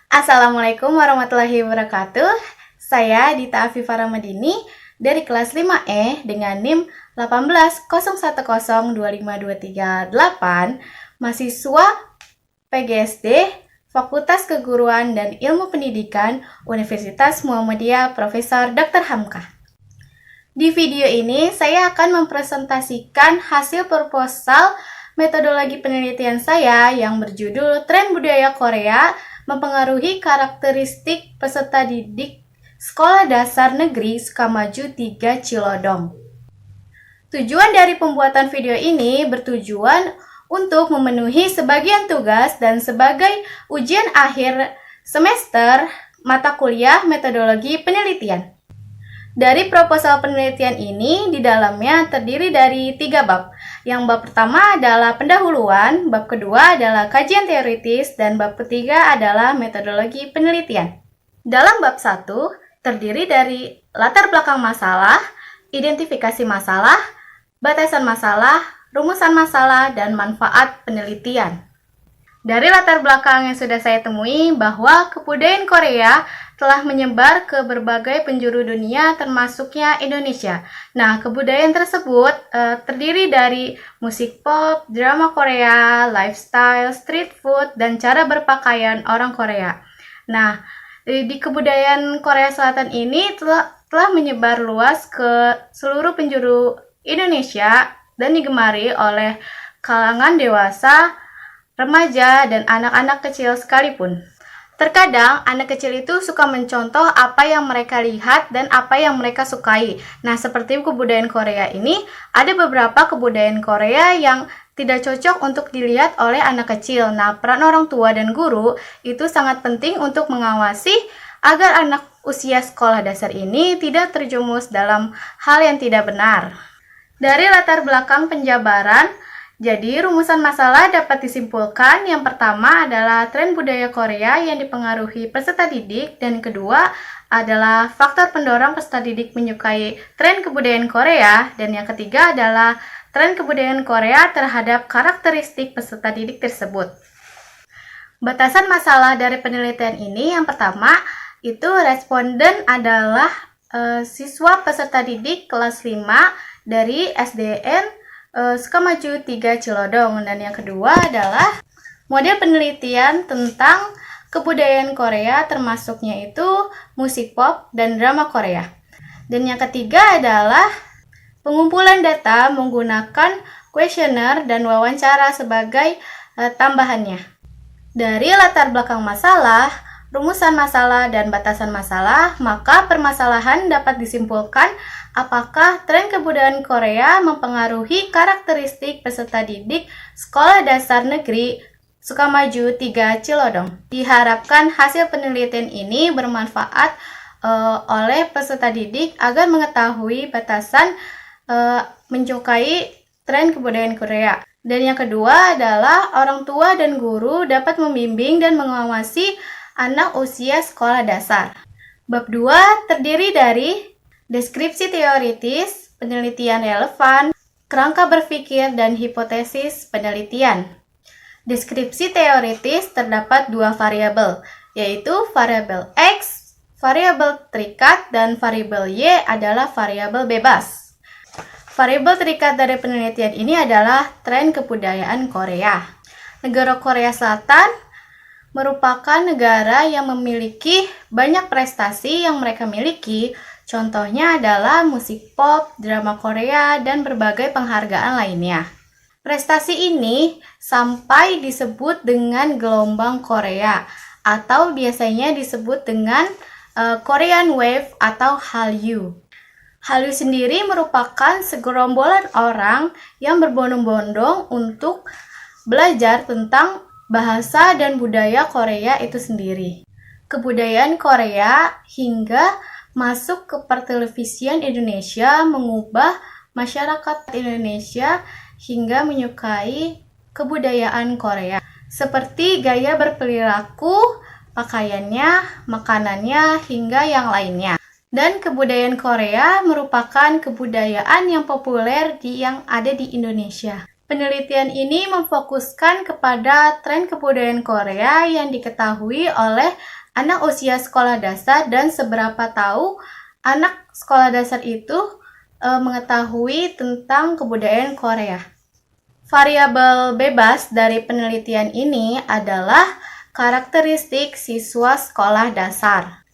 Assalamualaikum warahmatullahi wabarakatuh. Saya Dita Afifah Ramadini dari kelas 5E dengan NIM 1801025238, mahasiswa PGSD Fakultas Keguruan dan Ilmu Pendidikan Universitas Muhammadiyah Profesor Dr. Hamka. Di video ini saya akan mempresentasikan hasil proposal metodologi penelitian saya yang berjudul Tren Budaya Korea Mempengaruhi Karakteristik Peserta Didik Sekolah Dasar Negeri Sukamaju 3 Cilodong. Tujuan dari pembuatan video ini bertujuan untuk memenuhi sebagian tugas dan sebagai ujian akhir semester mata kuliah metodologi penelitian. Dari proposal penelitian ini, di dalamnya terdiri dari 3 bab. Yang bab pertama adalah pendahuluan, bab kedua adalah kajian teoritis, dan bab ketiga adalah metodologi penelitian. Dalam bab 1, terdiri dari latar belakang masalah, identifikasi masalah, batasan masalah, rumusan masalah, dan manfaat penelitian. Dari latar belakang yang sudah saya temui bahwa kebudayaan Korea telah menyebar ke berbagai penjuru dunia termasuknya Indonesia. Nah, kebudayaan tersebut terdiri dari musik pop, drama Korea, lifestyle, street food, dan cara berpakaian orang Korea. Nah, di kebudayaan Korea Selatan ini telah menyebar luas ke seluruh penjuru Indonesia dan digemari oleh kalangan dewasa, remaja, dan anak-anak kecil sekalipun. Terkadang anak kecil itu suka mencontoh apa yang mereka lihat dan apa yang mereka sukai. Nah, seperti kebudayaan Korea ini, ada beberapa kebudayaan Korea yang tidak cocok untuk dilihat oleh anak kecil. Nah, peran orang tua dan guru itu sangat penting untuk mengawasi agar anak usia sekolah dasar ini tidak terjumus dalam hal yang tidak benar. Dari latar belakang penjabaran, jadi, rumusan masalah dapat disimpulkan. Yang pertama adalah tren budaya Korea yang dipengaruhi peserta didik, dan kedua adalah faktor pendorong peserta didik menyukai tren kebudayaan Korea, dan yang ketiga adalah tren kebudayaan Korea terhadap karakteristik peserta didik tersebut. Batasan masalah dari penelitian ini yang pertama itu responden adalah siswa peserta didik kelas 5 dari SDN Sukamaju 3 Cilodong, dan yang kedua adalah model penelitian tentang kebudayaan Korea termasuknya itu musik pop dan drama Korea. Dan yang ketiga adalah pengumpulan data menggunakan kuesioner dan wawancara sebagai tambahannya. Dari latar belakang masalah, rumusan masalah, dan batasan masalah, maka permasalahan dapat disimpulkan apakah tren kebudayaan Korea mempengaruhi karakteristik peserta didik Sekolah Dasar Negeri Sukamaju 3 Cilodong. Diharapkan hasil penelitian ini bermanfaat oleh peserta didik agar mengetahui batasan menyukai tren kebudayaan Korea. Dan yang kedua adalah orang tua dan guru dapat membimbing dan mengawasi anak usia sekolah dasar. Bab 2 terdiri dari deskripsi teoritis, penelitian relevan, kerangka berpikir, dan hipotesis penelitian. Deskripsi teoritis terdapat 2 variabel, yaitu variabel X, variabel terikat, dan variabel Y adalah variabel bebas. Variabel terikat dari penelitian ini adalah tren kebudayaan Korea. Negara Korea Selatan merupakan negara yang memiliki banyak prestasi yang mereka miliki. Contohnya adalah musik pop, drama Korea, dan berbagai penghargaan lainnya. Prestasi ini sampai disebut dengan gelombang Korea atau biasanya disebut dengan Korean Wave atau Hallyu. Hallyu sendiri merupakan segerombolan orang yang berbondong-bondong untuk belajar tentang bahasa dan budaya Korea itu sendiri. Kebudayaan Korea hingga masuk ke pertelevisian Indonesia mengubah masyarakat Indonesia hingga menyukai kebudayaan Korea. Seperti gaya berperilaku, pakaiannya, makanannya, hingga yang lainnya. Dan kebudayaan Korea merupakan kebudayaan yang populer yang ada di Indonesia. Penelitian ini memfokuskan kepada tren kebudayaan Korea yang diketahui oleh anak usia sekolah dasar dan seberapa tahu anak sekolah dasar itu mengetahui tentang kebudayaan Korea. Variabel bebas dari penelitian ini adalah karakteristik siswa sekolah dasar.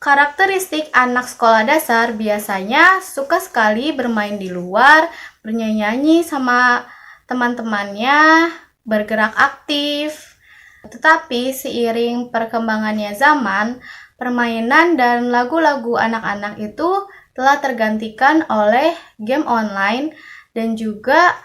Karakteristik anak sekolah dasar biasanya suka sekali bermain di luar, bernyanyi sama teman-temannya, bergerak aktif. Tetapi seiring perkembangannya zaman, permainan dan lagu-lagu anak-anak itu telah tergantikan oleh game online dan juga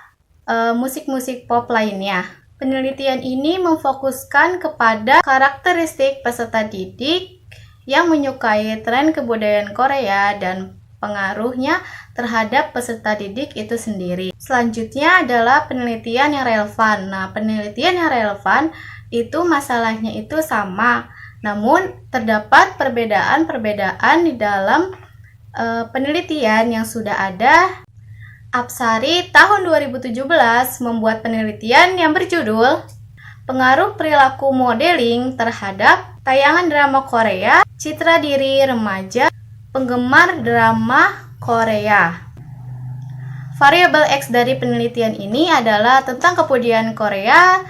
musik-musik pop lainnya. Penelitian ini memfokuskan kepada karakteristik peserta didik yang menyukai tren kebudayaan Korea dan pengaruhnya terhadap peserta didik itu sendiri. Selanjutnya adalah penelitian yang relevan. Nah, penelitian yang relevan itu masalahnya itu sama, namun terdapat perbedaan-perbedaan di dalam penelitian yang sudah ada. Apsari tahun 2017 membuat penelitian yang berjudul Pengaruh Perilaku Modeling terhadap tayangan drama Korea, citra diri remaja, penggemar drama Korea. Variabel X dari penelitian ini adalah tentang kebudayaan Korea,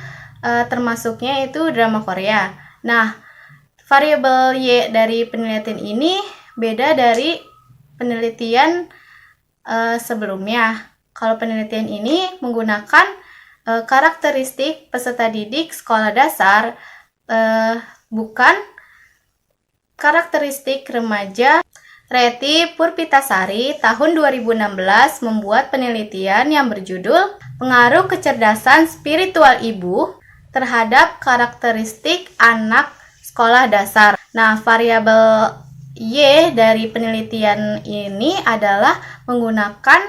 termasuknya itu drama Korea. Nah, variabel Y dari penelitian ini beda dari penelitian sebelumnya. Kalau penelitian ini menggunakan karakteristik peserta didik sekolah dasar, bukan karakteristik remaja. Reti Purpitasari tahun 2016 membuat penelitian yang berjudul Pengaruh Kecerdasan Spiritual Ibu terhadap karakteristik anak sekolah dasar. Nah, variabel Y dari penelitian ini adalah menggunakan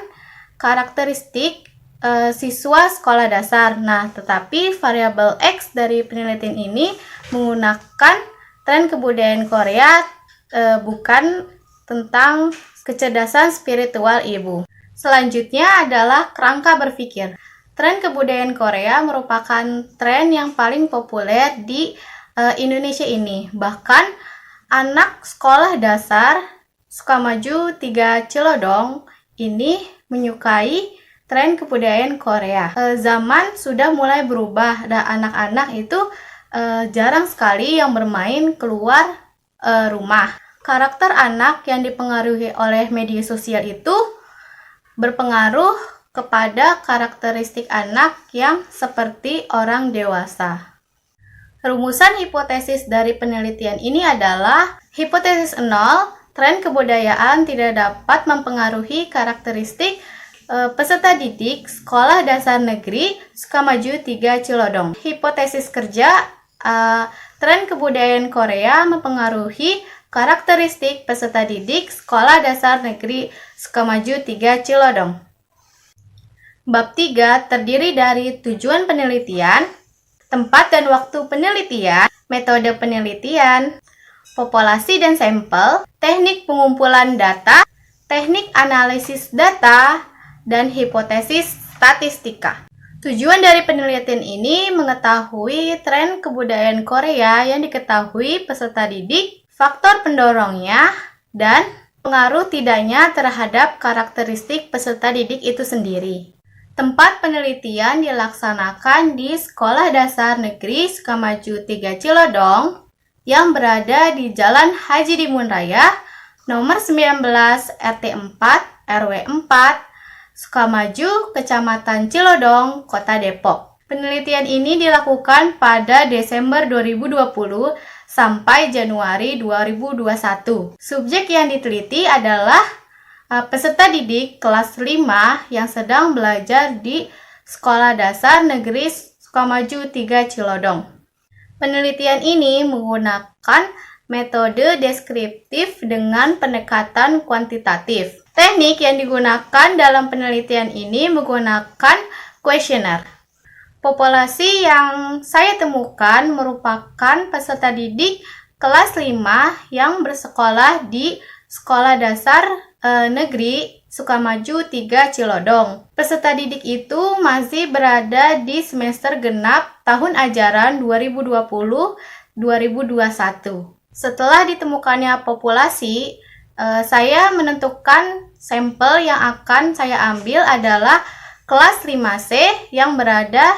karakteristik siswa sekolah dasar. Nah, tetapi variabel X dari penelitian ini menggunakan tren kebudayaan Korea, bukan tentang kecerdasan spiritual ibu. Selanjutnya adalah kerangka berpikir. Tren kebudayaan Korea merupakan tren yang paling populer di Indonesia ini. Bahkan anak sekolah dasar Sukamaju 3 Cilodong ini menyukai tren kebudayaan Korea. Zaman sudah mulai berubah dan anak-anak itu jarang sekali yang bermain keluar rumah. Karakter anak yang dipengaruhi oleh media sosial itu berpengaruh kepada karakteristik anak yang seperti orang dewasa. Rumusan hipotesis dari penelitian ini adalah hipotesis 0, tren kebudayaan tidak dapat mempengaruhi karakteristik peserta didik Sekolah Dasar Negeri Sukamaju 3 Cilodong. Hipotesis kerja, tren kebudayaan Korea mempengaruhi karakteristik peserta didik Sekolah Dasar Negeri Sukamaju 3 Cilodong. Bab 3 terdiri dari tujuan penelitian, tempat dan waktu penelitian, metode penelitian, populasi dan sampel, teknik pengumpulan data, teknik analisis data, dan hipotesis statistika. Tujuan dari penelitian ini mengetahui tren kebudayaan Korea yang diketahui peserta didik, faktor pendorongnya, dan pengaruh tidaknya terhadap karakteristik peserta didik itu sendiri. Tempat penelitian dilaksanakan di Sekolah Dasar Negeri Sukamaju 3 Cilodong yang berada di Jalan Haji Dimun Raya, nomor 19 RT 4 RW 4, Sukamaju, Kecamatan Cilodong, Kota Depok. Penelitian ini dilakukan pada Desember 2020 sampai Januari 2021. Subjek yang diteliti adalah peserta didik kelas 5 yang sedang belajar di Sekolah Dasar Negeri Sukamaju 3 Cilodong. Penelitian ini menggunakan metode deskriptif dengan pendekatan kuantitatif. Teknik yang digunakan dalam penelitian ini menggunakan kuesioner. Populasi yang saya temukan merupakan peserta didik kelas 5 yang bersekolah di Sekolah Dasar Negeri Sukamaju 3 Cilodong. Peserta didik itu masih berada di semester genap tahun ajaran 2020-2021. Setelah ditemukannya populasi, saya menentukan sampel yang akan saya ambil adalah kelas 5C yang berada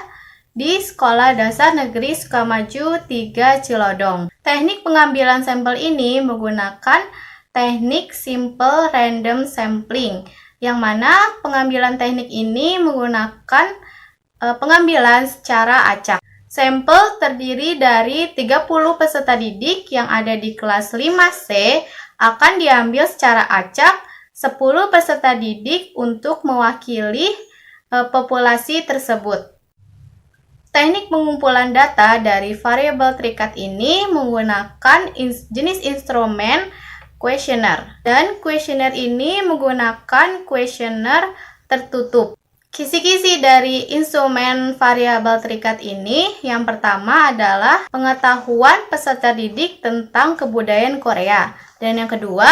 di Sekolah Dasar Negeri Sukamaju 3 Cilodong. Teknik pengambilan sampel ini menggunakan teknik simple random sampling, yang mana pengambilan teknik ini menggunakan pengambilan secara acak. Sampel terdiri dari 30 peserta didik yang ada di kelas 5C akan diambil secara acak 10 peserta didik untuk mewakili populasi tersebut. Teknik pengumpulan data dari variabel terikat ini menggunakan jenis instrumen kuesioner, dan kuesioner ini menggunakan kuesioner tertutup. Kisi-kisi dari instrumen variabel terikat ini, yang pertama adalah pengetahuan peserta didik tentang kebudayaan Korea, dan yang kedua,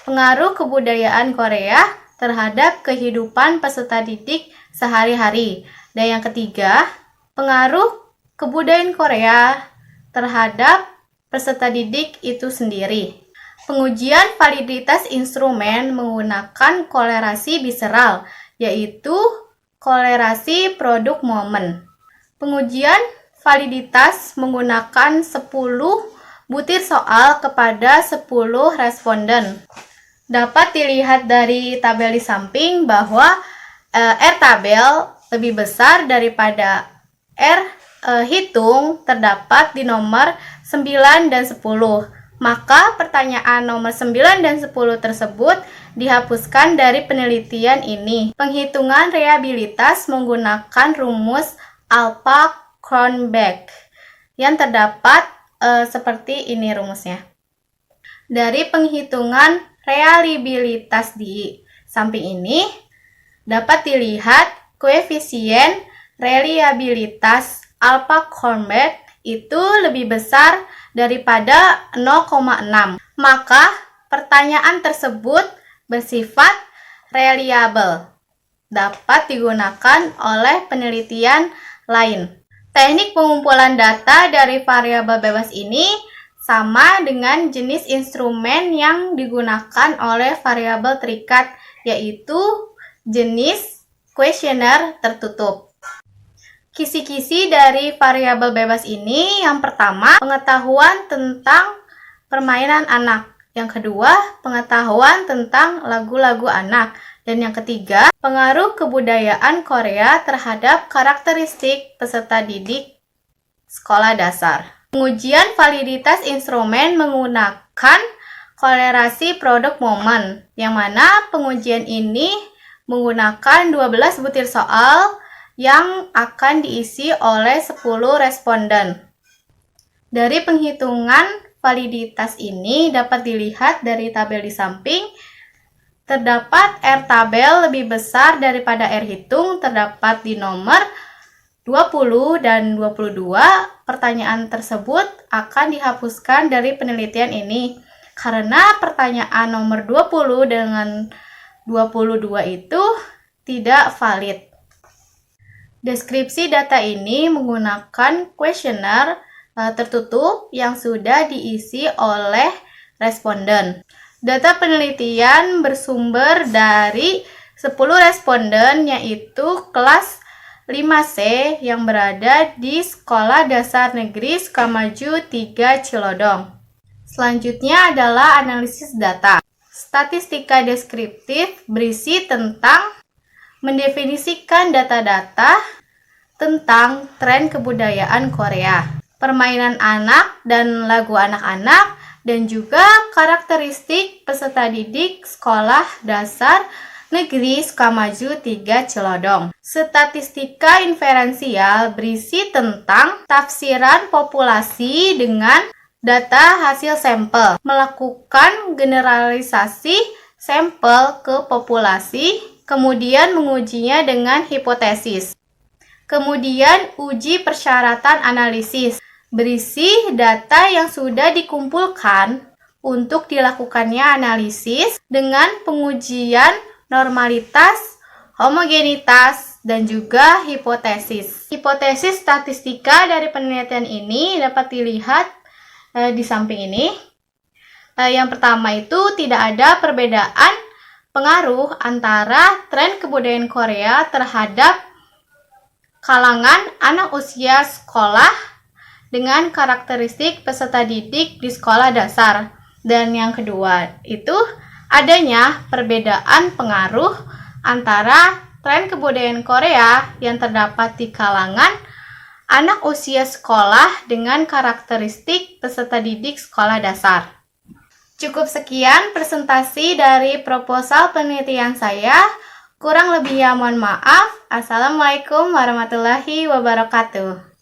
pengaruh kebudayaan Korea terhadap kehidupan peserta didik sehari-hari, dan yang ketiga, pengaruh kebudayaan Korea terhadap peserta didik itu sendiri. Pengujian validitas instrumen menggunakan kolerasi biseral, yaitu kolerasi produk momen. Pengujian validitas menggunakan 10 butir soal kepada 10 responden. Dapat dilihat dari tabel di samping bahwa R tabel lebih besar daripada R hitung terdapat di nomor 9 dan 10. Maka pertanyaan nomor 9 dan 10 tersebut dihapuskan dari penelitian ini. Penghitungan reabilitas menggunakan rumus Alpha-Kronberg yang terdapat seperti ini rumusnya. Dari penghitungan reliabilitas di samping ini dapat dilihat koefisien reliabilitas Alpha-Kronberg itu lebih besar daripada 0,6. Maka pertanyaan tersebut bersifat reliable, dapat digunakan oleh penelitian lain. Teknik pengumpulan data dari variabel bebas ini sama dengan jenis instrumen yang digunakan oleh variabel terikat, yaitu jenis kuesioner tertutup. Kisi-kisi dari variabel bebas ini, yang pertama, pengetahuan tentang permainan anak. Yang kedua, pengetahuan tentang lagu-lagu anak. Dan yang ketiga, pengaruh kebudayaan Korea terhadap karakteristik peserta didik sekolah dasar. Pengujian validitas instrumen menggunakan kolerasi produk momen, yang mana pengujian ini menggunakan 12 butir soal yang akan diisi oleh 10 responden. Dari penghitungan validitas ini dapat dilihat dari tabel di samping, terdapat R tabel lebih besar daripada R hitung terdapat di nomor 20 dan 22. Pertanyaan tersebut akan dihapuskan dari penelitian ini karena pertanyaan nomor 20 dengan 22 itu tidak valid. Deskripsi data ini menggunakan kuesioner tertutup yang sudah diisi oleh responden. Data penelitian bersumber dari 10 responden, yaitu kelas 5C yang berada di Sekolah Dasar Negeri Sukamaju 3 Cilodong. Selanjutnya adalah analisis data. Statistika deskriptif berisi tentang mendefinisikan data-data tentang tren kebudayaan Korea, permainan anak dan lagu anak-anak, dan juga karakteristik peserta didik Sekolah Dasar Negeri Sukamaju 3 Cilodong. Statistika inferensial berisi tentang tafsiran populasi dengan data hasil sampel, melakukan generalisasi sampel ke populasi, kemudian mengujinya dengan hipotesis. Kemudian uji persyaratan analisis, berisi data yang sudah dikumpulkan untuk dilakukannya analisis dengan pengujian normalitas, homogenitas, dan juga hipotesis. Hipotesis statistika dari penelitian ini dapat dilihat di samping ini. Yang pertama itu tidak ada perbedaan pengaruh antara tren kebudayaan Korea terhadap kalangan anak usia sekolah dengan karakteristik peserta didik di sekolah dasar. Dan yang kedua itu adanya perbedaan pengaruh antara tren kebudayaan Korea yang terdapat di kalangan anak usia sekolah dengan karakteristik peserta didik sekolah dasar. Cukup sekian presentasi dari proposal penelitian saya. Kurang lebihnya mohon maaf. Assalamualaikum warahmatullahi wabarakatuh.